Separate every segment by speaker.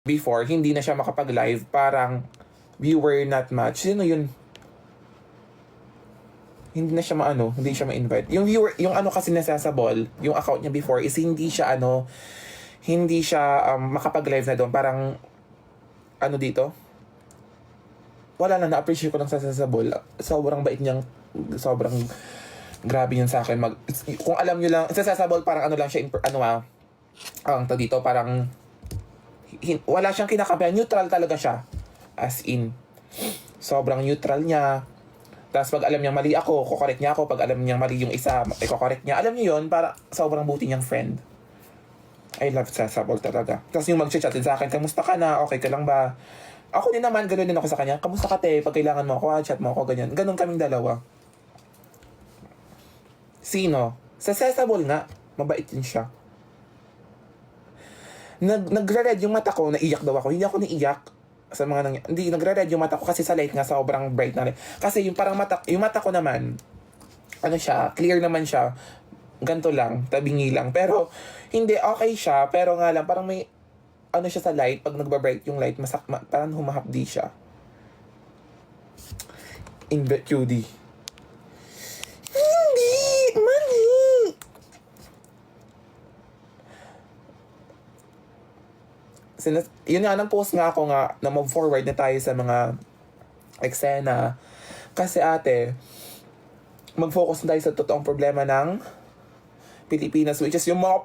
Speaker 1: before, hindi na siya makapag-live, parang viewer not match. Sino yun? Hindi na siya hindi siya ma-invite. Yung viewer, yung kasi nasasabol, yung account niya before is hindi siya hindi siya makapag-live na doon. Parang, dito? Wala na, na-appreciate ko lang sa sasabol. Sobrang bait niyang, sobrang grabe yun sa akin. Kung alam nyo lang, sa sasabol parang lang siya, ang dito, parang, wala siyang kinakabayan. Neutral talaga siya. As in, sobrang neutral niya. Tapos pag alam niya mali ako, kukorek niya ako. Pag alam niya mali yung isa, kukorek niya. Alam niyo yun, para sobrang buti niyang friend. I love Sasabol talaga. Tapos yung mag-chat din sa akin, kamusta ka na? Okay ka lang ba? Ako din naman, ganoon din ako sa kanya. Kamusta ka te? Pag kailangan mo ako, chat mo ako, ganyan. Ganon kaming dalawa. Sino? Sa Sasabol nga, mabait din siya. Nagre-red yung mata ko, naiyak daw ako. Hindi ako naiyak sa mga hindi, nagre-red yung mata ko kasi sa light nga sobrang bright na rin. Kasi yung parang yung mata ko naman, siya, clear naman siya. Ganto lang, tabingi lang. Pero, hindi, okay siya. Pero nga lang, parang may, siya sa light, pag nagba-bright yung light, parang humahapdi siya. Invert QD. Hindi! Mali! Yun nga, post nga ako nga na move forward na tayo sa mga eksena. Kasi ate, mag-focus na tayo sa totoong problema ng Pilipinas, which is yung mga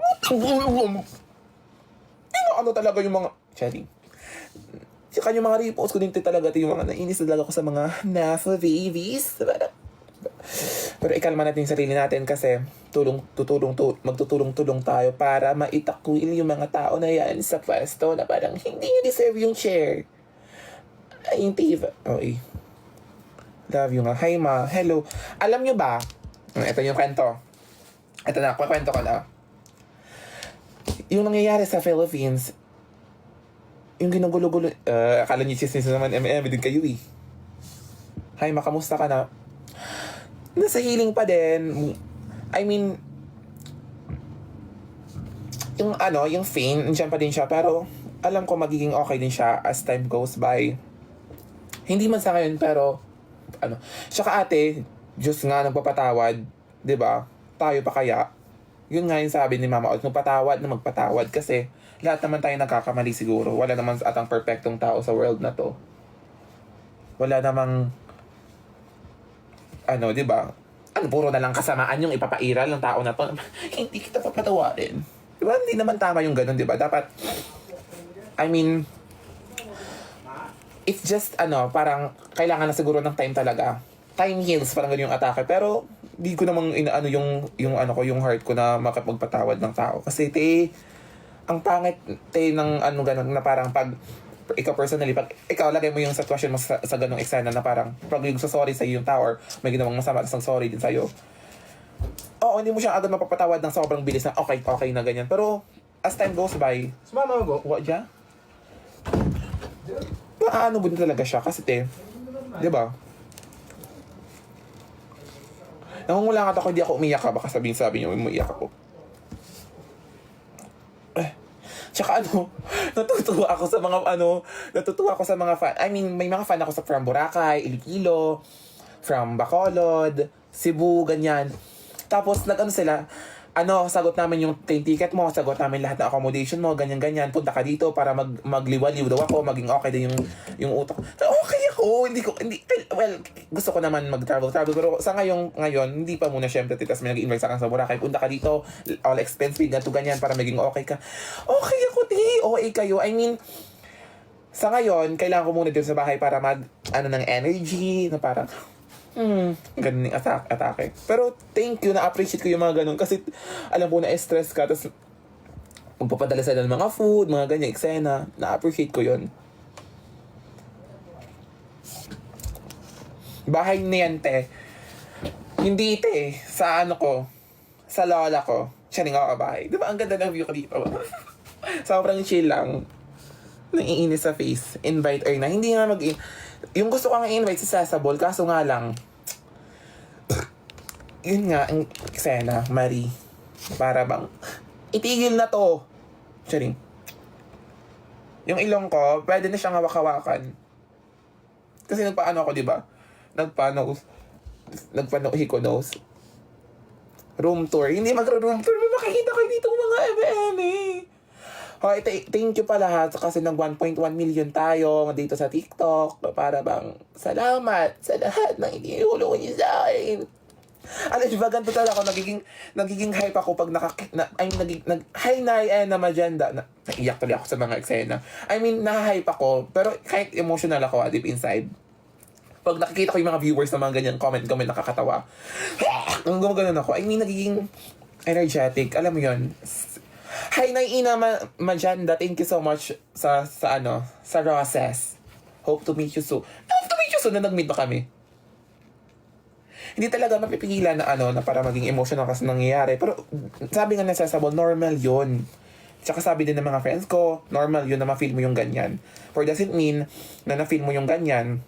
Speaker 1: talaga yung mga chatting. Saka yung mga repost ko din talaga yung mga nainis na talaga ko sa mga NASA babies. Pero ikalma natin yung sarili natin kasi magtutulong-tulong tayo para maitakwil yung mga tao na yan sa pwesto na parang hindi nyo deserve yung chair. Ay, hindi. Okay. Love you nga. Hi ma. Hello. Alam nyo ba? Ito yung kwento. Ito na. Kwento ko na. Yung nangyayari sa Philippines, yung ginugulo-gulo. Akala nyo chismis naman. Din kayo eh. Hi ma. Kamusta ka na? Nasa healing pa din. I mean, yung pain, nandiyan pa din siya. Pero, alam ko magiging okay din siya as time goes by. Hindi man sa ngayon, pero, Tsaka ate, Diyos nga nagpapatawad. 'Di ba? Tayo pa kaya? Yun nga yung sabi ni Mama Ot, magpatawad. Kasi, lahat naman tayo nagkakamali siguro. Wala naman atang perfectong tao sa world na to. Wala namang, 'di ba? Puro na lang kasamaan yung ipapairal ng tao na to. Hindi kita papatawarin. 'Di ba? Hindi naman tama yung ganun, 'di ba? Dapat, it's just, parang, kailangan na siguro ng time talaga. Time heals, parang ganun yung atake. Pero, di ko namang yung heart ko na makapagpatawad ng tao. Kasi, ang pangit, ng ganun, na parang pag, ikaw personally, pag ikaw lagay mo yung sitwasyon mo sa ganung eksena na parang pag yung sorry sa yung tao or may ginawang masama isang sorry din sa'yo, hindi mo siya agad mapapatawad ng sobrang bilis na okay na ganyan. Pero as time goes by,
Speaker 2: Sumama mo.
Speaker 1: what ya? Paano ba talaga siya? Kasi di ba? Nangungulangat ako, hindi ako umiyak ka. Baka sabi niyo, umiyak ako. Tsaka natutuwa ako sa mga fan. I mean, may mga fan ako from Boracay, Iloilo, from Bacolod, Cebu, ganyan. Tapos, sila, sagot namin yung train ticket mo, sagot namin lahat ng accommodation mo, ganyan-ganyan. Punta ka dito para magliwaliw daw ako, maging okay din yung utak. Okay ako, gusto ko naman mag-travel. Pero sa ngayon, hindi pa muna syempre, titas may nag-invite sa akin sa Boracay. Punta ka dito, all expense paid, ganyan, para maging okay ka. Okay ako, okay kayo. I mean, sa ngayon, kailangan ko muna dito sa bahay para ng energy, na parang, ganun yung atake. Pero thank you, na-appreciate ko yung mga ganun. Kasi alam ko na stress ka, tapos magpapadala sila ng mga food, mga ganyan, eksena. Na-appreciate ko yun. Bahay na yan, te. Hindi, te. Sa sa lola ko. Siya rin ako bahay. Diba, ang ganda ng view ko dito. Sobrang chill lang. Nangiinis sa face. Invite or na. Hindi nga yung gusto ko nga i-invite si Sasabol, kaso nga lang, yun nga, ang eksena, Marie, para bang, itigil na to. Charing. Yung ilong ko, pwede na siyang hawak-hawakan. Kasi nagpaano ako, di ba? Nagpa-hiko nose. Room tour. Hindi magro-room tour. May makikita kayo dito mga eme. Hoy, thank you pa lahat kasi nag 1.1 million tayo dito sa TikTok. Para bang salamat sa lahat ng inihulong niyo sa akin. Alam niyo ba, ganito talaga ako, nagiging hype ako pag hi na magenda. Naiyak tuloy ako sa mga eksena. I mean, nahype ako, pero kahit emotional ako deep inside. Pag nakikita ko yung mga viewers na mga ganyan, comment, nakakatawa. Ang gumagano ako. I mean, nagiging energetic. Alam mo yun? Hi, Ina Maganda. Thank you so much sa Roses. Hope to meet you soon. Na nag-meet ba kami? Hindi talaga mapipigilan na na para maging emotional kasi nangyayari. Pero sabi nga na Sesabol, normal yun. Tsaka sabi din ng mga friends ko, normal yun na ma-feel mo yung ganyan. For doesn't mean na na-feel mo yung ganyan,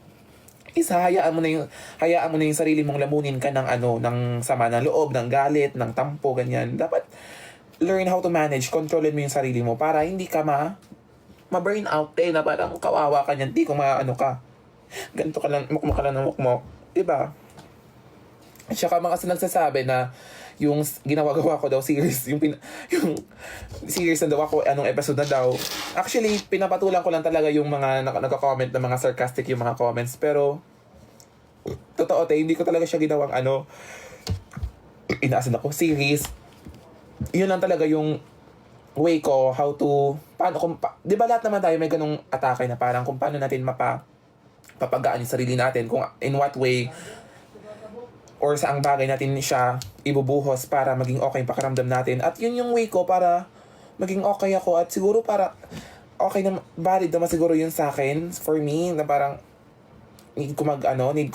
Speaker 1: hayaan mo na yung sarili mong lamunin ka ng ng sama ng loob, ng galit, ng tampo, ganyan. Dapat learn how to manage, kontrolin mo yung sarili mo para hindi ka ma-burn out na parang kawawa ka niyan, di kung ka. Ganito ka lang, mukmok ka lang ng mukmok. Diba? At saka mga nagsasabi na yung ginawa-gawa ko daw series, yung series na daw ako, anong episode na daw. Actually, pinapatulan ko lang talaga yung mga nagko-comment na mga sarcastic yung mga comments. Pero, totoo hindi ko talaga siya ginawang inaasan ako, series. Yun lang talaga yung way ko, how to, di ba lahat naman tayo may ganung atake na parang kung paano natin papagaan yung sarili natin, kung in what way, or saang bagay natin siya ibubuhos para maging okay yung pakiramdam natin. At yun yung way ko para maging okay ako. At siguro para okay na, valid naman siguro yun sa akin. For me, na parang need ko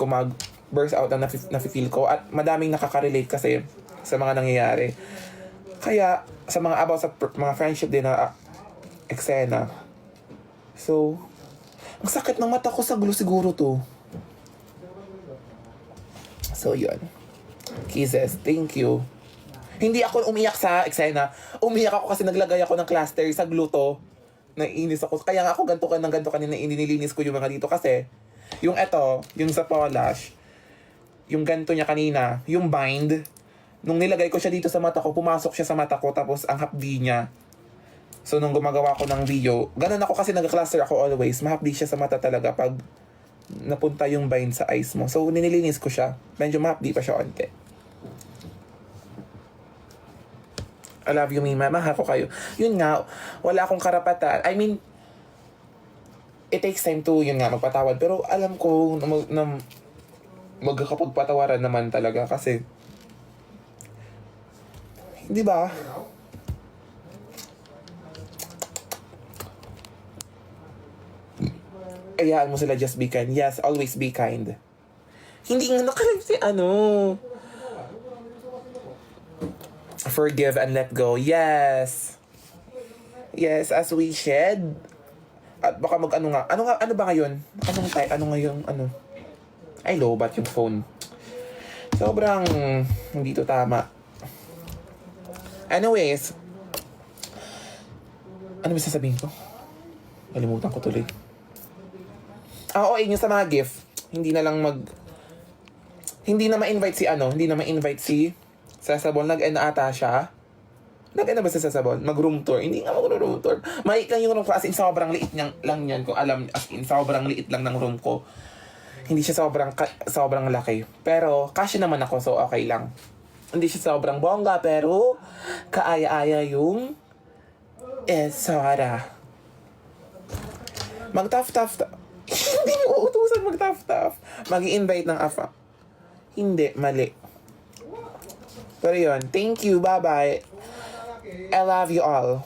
Speaker 1: mag burst out na nafe-feel ko. At madaming nakaka-relate kasi sa mga nangyayari. Kaya, sa mga mga friendship din na eksena. So, ang sakit ng mata ko sa glue siguro to. So, yun. Kisses, thank you. Hindi ako umiyak sa eksena. Umiyak ako kasi naglagay ako ng cluster sa gluto. Naiinis ako. Kaya nga ako ganto kanina, nilinis ko yung mga dito kasi yung yung sa polish, yung ganto niya kanina, yung bind, nung nilagay ko siya dito sa mata ko, pumasok siya sa mata ko, tapos ang hapdi niya. So, nung gumagawa ko ng video, ganun ako kasi nag-cluster ako always. Mahapdi siya sa mata talaga pag napunta yung bind sa eyes mo. So, nililinis ko siya. Medyo mahapdi pa siya onte. I love you, Mima. Mahal ko kayo. Yun nga, wala akong karapatan. I mean, it takes time to, yun nga, magpatawad. Pero alam ko na magkakapagpatawaran naman talaga kasi, di ba? Ayaan mo sila, just be kind. Yes, always be kind. Hindi nga nakalive si forgive and let go. Yes. Yes, as we shed. At baka ano ba ngayon? Ay, lobat yung phone. Sobrang hindi to tama. Anyways. Ano ba sasabihin ko? Kalimutan ko tuloy. Yung sa mga gift, hindi na ma-invite si Sesabol. Nag-end ata siya. Nag-end na ba si Sesabol? Mag-room tour. Hindi nga mag-room tour. Maliit lang yung room ko, as in sobrang liit lang yan. Kung alam, as in sobrang liit lang ng room ko. Hindi siya sobrang laki. Pero, kasya naman ako, so okay lang. Hindi siya sobrang bongga, pero kaaya-aya yung Sara. Mag-tough. Hindi mo uutusan mag-tough. Mag-i-invite ng afa. Hindi, mali. Pero yun, thank you, bye-bye. I love you all.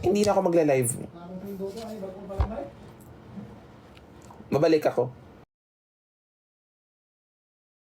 Speaker 1: Hindi na ako magla-live. Babalik ako.